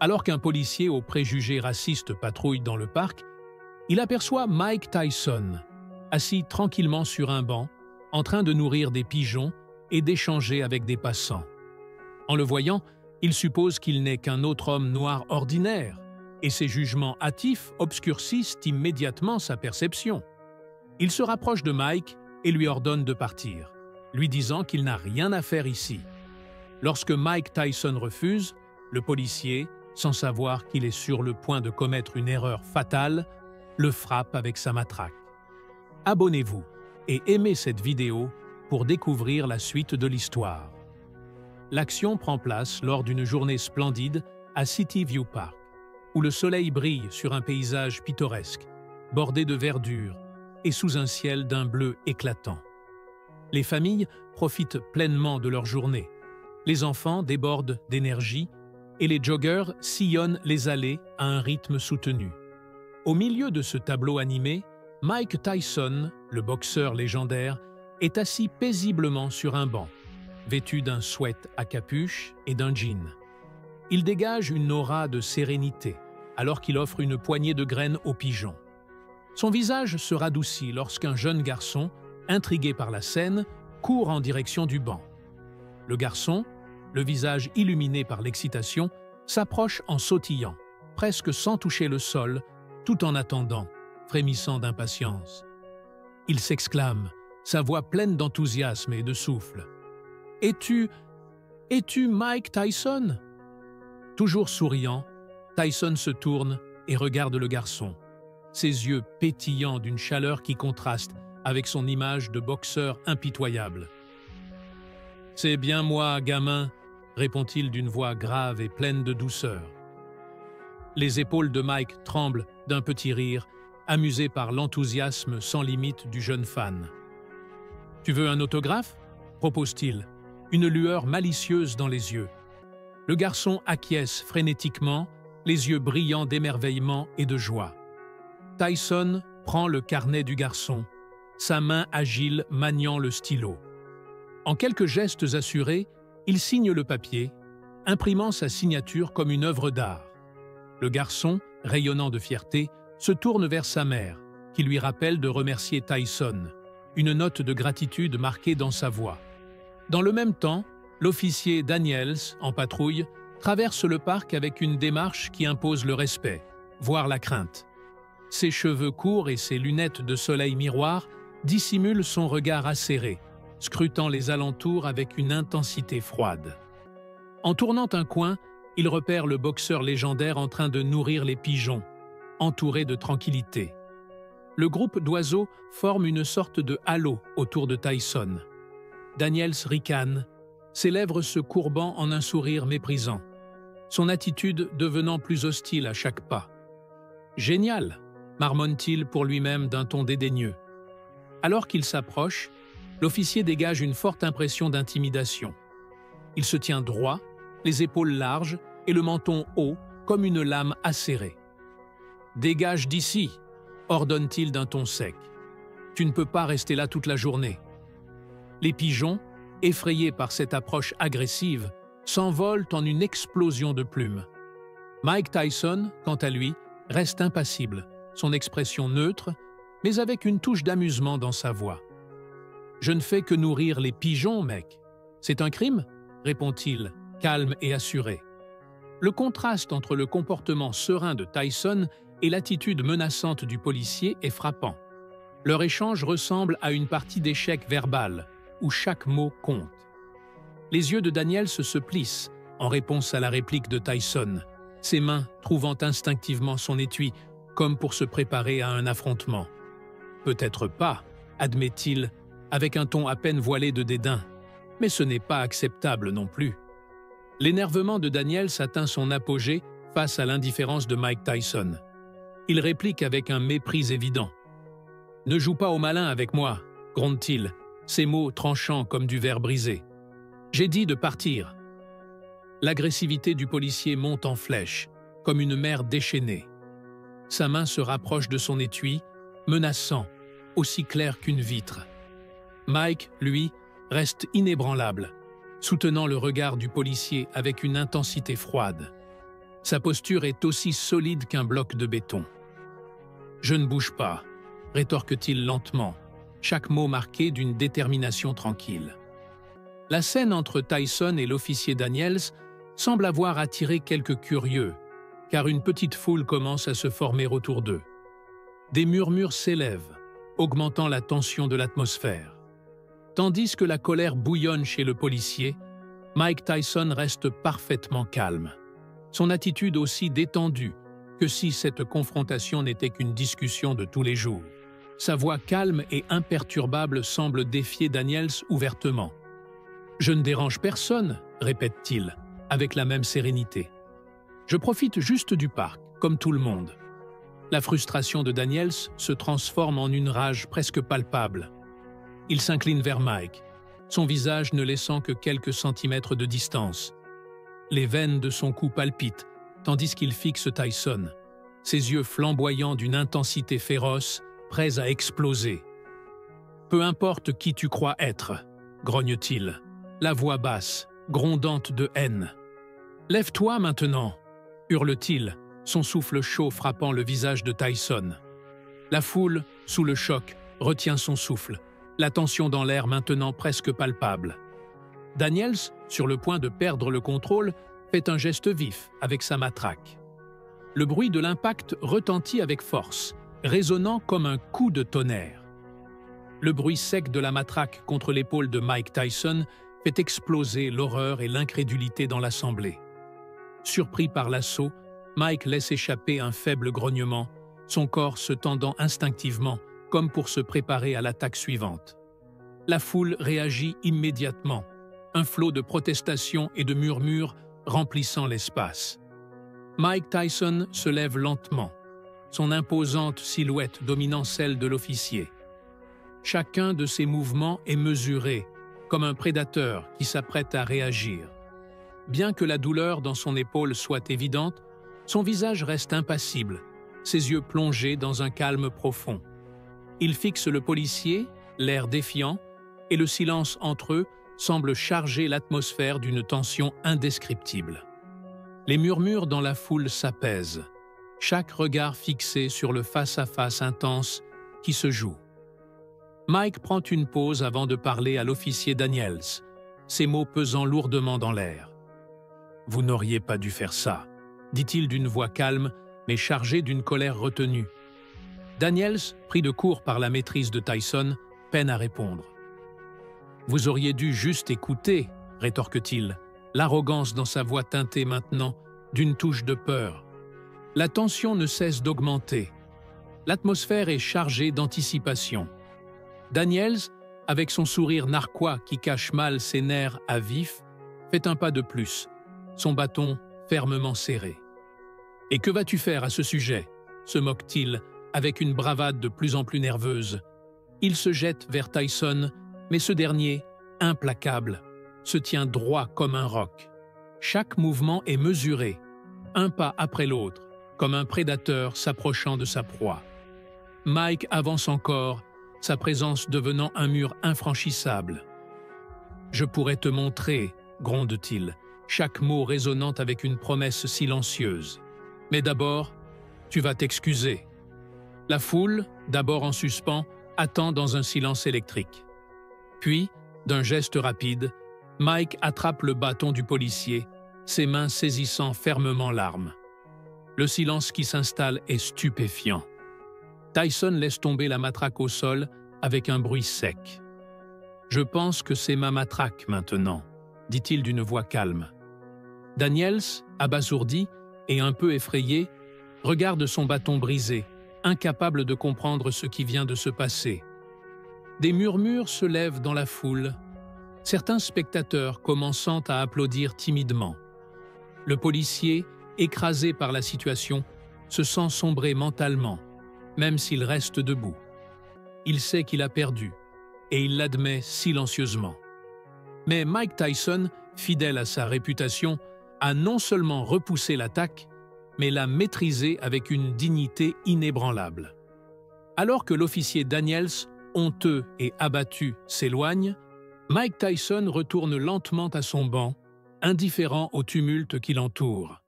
Alors qu'un policier aux préjugés racistes patrouille dans le parc, il aperçoit Mike Tyson, assis tranquillement sur un banc, en train de nourrir des pigeons et d'échanger avec des passants. En le voyant, il suppose qu'il n'est qu'un autre homme noir ordinaire, et ses jugements hâtifs obscurcissent immédiatement sa perception. Il se rapproche de Mike et lui ordonne de partir, lui disant qu'il n'a rien à faire ici. Lorsque Mike Tyson refuse, le policier, sans savoir qu'il est sur le point de commettre une erreur fatale, le frappe avec sa matraque. Abonnez-vous et aimez cette vidéo pour découvrir la suite de l'histoire. L'action prend place lors d'une journée splendide à City View Park, où le soleil brille sur un paysage pittoresque, bordé de verdure et sous un ciel d'un bleu éclatant. Les familles profitent pleinement de leur journée. Les enfants débordent d'énergie et les joggeurs sillonnent les allées à un rythme soutenu. Au milieu de ce tableau animé, Mike Tyson, le boxeur légendaire, est assis paisiblement sur un banc, vêtu d'un sweat à capuche et d'un jean. Il dégage une aura de sérénité, alors qu'il offre une poignée de graines aux pigeons. Son visage se radoucit lorsqu'un jeune garçon, intrigué par la scène, court en direction du banc. Le garçon, le visage illuminé par l'excitation, s'approche en sautillant, presque sans toucher le sol, tout en attendant, frémissant d'impatience. Il s'exclame, sa voix pleine d'enthousiasme et de souffle. « Es-tu Mike Tyson ?» Toujours souriant, Tyson se tourne et regarde le garçon, ses yeux pétillants d'une chaleur qui contraste avec son image de boxeur impitoyable. « C'est bien moi, gamin », répond-il d'une voix grave et pleine de douceur. Les épaules de Mike tremblent d'un petit rire, amusé par l'enthousiasme sans limite du jeune fan. « Tu veux un autographe ?» propose-t-il, une lueur malicieuse dans les yeux. Le garçon acquiesce frénétiquement, les yeux brillants d'émerveillement et de joie. Tyson prend le carnet du garçon, sa main agile maniant le stylo. En quelques gestes assurés, il signe le papier, imprimant sa signature comme une œuvre d'art. Le garçon, rayonnant de fierté, se tourne vers sa mère, qui lui rappelle de remercier Tyson, une note de gratitude marquée dans sa voix. Dans le même temps, l'officier Daniels, en patrouille, traverse le parc avec une démarche qui impose le respect, voire la crainte. Ses cheveux courts et ses lunettes de soleil miroir dissimulent son regard acéré, scrutant les alentours avec une intensité froide. En tournant un coin, il repère le boxeur légendaire en train de nourrir les pigeons, entouré de tranquillité. Le groupe d'oiseaux forme une sorte de halo autour de Tyson. Daniels ricane, ses lèvres se courbant en un sourire méprisant, son attitude devenant plus hostile à chaque pas. « Génial !» marmonne-t-il pour lui-même d'un ton dédaigneux. Alors qu'il s'approche, l'officier dégage une forte impression d'intimidation. Il se tient droit, les épaules larges et le menton haut comme une lame acérée. « Dégage d'ici !» ordonne-t-il d'un ton sec. « Tu ne peux pas rester là toute la journée. » Les pigeons, effrayés par cette approche agressive, s'envolent en une explosion de plumes. Mike Tyson, quant à lui, reste impassible, son expression neutre, mais avec une touche d'amusement dans sa voix. « Je ne fais que nourrir les pigeons, mec. C'est un crime ?» répond-il, calme et assuré. Le contraste entre le comportement serein de Tyson et l'attitude menaçante du policier est frappant. Leur échange ressemble à une partie d'échecs verbal, où chaque mot compte. Les yeux de Daniels se plissent en réponse à la réplique de Tyson, ses mains trouvant instinctivement son étui, comme pour se préparer à un affrontement. « Peut-être pas », admet-il, avec un ton à peine voilé de dédain, mais ce n'est pas acceptable non plus. L'énervement de Daniels atteint son apogée face à l'indifférence de Mike Tyson. Il réplique avec un mépris évident. « Ne joue pas au malin avec moi », gronde-t-il, ses mots tranchants comme du verre brisé. « J'ai dit de partir. » L'agressivité du policier monte en flèche, comme une mer déchaînée. Sa main se rapproche de son étui, menaçant, aussi clair qu'une vitre. Mike, lui, reste inébranlable, soutenant le regard du policier avec une intensité froide. Sa posture est aussi solide qu'un bloc de béton. « Je ne bouge pas », rétorque-t-il lentement, chaque mot marqué d'une détermination tranquille. La scène entre Tyson et l'officier Daniels semble avoir attiré quelques curieux, car une petite foule commence à se former autour d'eux. Des murmures s'élèvent, augmentant la tension de l'atmosphère. Tandis que la colère bouillonne chez le policier, Mike Tyson reste parfaitement calme. Son attitude aussi détendue que si cette confrontation n'était qu'une discussion de tous les jours. Sa voix calme et imperturbable semble défier Daniels ouvertement. « Je ne dérange personne », répète-t-il, avec la même sérénité. « Je profite juste du parc, comme tout le monde. » La frustration de Daniels se transforme en une rage presque palpable. Il s'incline vers Mike, son visage ne laissant que quelques centimètres de distance. Les veines de son cou palpitent, tandis qu'il fixe Tyson, ses yeux flamboyants d'une intensité féroce, prêts à exploser. « Peu importe qui tu crois être », grogne-t-il, la voix basse, grondante de haine. « Lève-toi maintenant », hurle-t-il, son souffle chaud frappant le visage de Tyson. La foule, sous le choc, retient son souffle, la tension dans l'air maintenant presque palpable. Daniels, sur le point de perdre le contrôle, fait un geste vif avec sa matraque. Le bruit de l'impact retentit avec force, résonnant comme un coup de tonnerre. Le bruit sec de la matraque contre l'épaule de Mike Tyson fait exploser l'horreur et l'incrédulité dans l'assemblée. Surpris par l'assaut, Mike laisse échapper un faible grognement, son corps se tendant instinctivement, comme pour se préparer à l'attaque suivante. La foule réagit immédiatement, un flot de protestations et de murmures remplissant l'espace. Mike Tyson se lève lentement, son imposante silhouette dominant celle de l'officier. Chacun de ses mouvements est mesuré, comme un prédateur qui s'apprête à réagir. Bien que la douleur dans son épaule soit évidente, son visage reste impassible, ses yeux plongés dans un calme profond. Il fixe le policier, l'air défiant, et le silence entre eux semble charger l'atmosphère d'une tension indescriptible. Les murmures dans la foule s'apaisent, chaque regard fixé sur le face-à-face intense qui se joue. Mike prend une pause avant de parler à l'officier Daniels, ses mots pesant lourdement dans l'air. « Vous n'auriez pas dû faire ça », dit-il d'une voix calme, mais chargée d'une colère retenue. Daniels, pris de court par la maîtrise de Tyson, peine à répondre. « Vous auriez dû juste écouter », rétorque-t-il, l'arrogance dans sa voix teintée maintenant d'une touche de peur. La tension ne cesse d'augmenter. L'atmosphère est chargée d'anticipation. Daniels, avec son sourire narquois qui cache mal ses nerfs à vif, fait un pas de plus, son bâton fermement serré. « Et que vas-tu faire à ce sujet ?» se moque-t-il, avec une bravade de plus en plus nerveuse. Il se jette vers Tyson, mais ce dernier, implacable, se tient droit comme un roc. Chaque mouvement est mesuré, un pas après l'autre, comme un prédateur s'approchant de sa proie. Mike avance encore, sa présence devenant un mur infranchissable. « Je pourrais te montrer », gronde-t-il, chaque mot résonnant avec une promesse silencieuse. « Mais d'abord, tu vas t'excuser. » La foule, d'abord en suspens, attend dans un silence électrique. Puis, d'un geste rapide, Mike attrape le bâton du policier, ses mains saisissant fermement l'arme. Le silence qui s'installe est stupéfiant. Tyson laisse tomber la matraque au sol avec un bruit sec. « Je pense que c'est ma matraque maintenant », dit-il d'une voix calme. Daniels, abasourdi et un peu effrayé, regarde son bâton brisé, incapable de comprendre ce qui vient de se passer. Des murmures se lèvent dans la foule, certains spectateurs commençant à applaudir timidement. Le policier, écrasé par la situation, se sent sombrer mentalement, même s'il reste debout. Il sait qu'il a perdu, et il l'admet silencieusement. Mais Mike Tyson, fidèle à sa réputation, a non seulement repoussé l'attaque, mais l'a maîtrisée avec une dignité inébranlable. Alors que l'officier Daniels, honteux et abattu, s'éloigne, Mike Tyson retourne lentement à son banc, indifférent au tumulte qui l'entoure.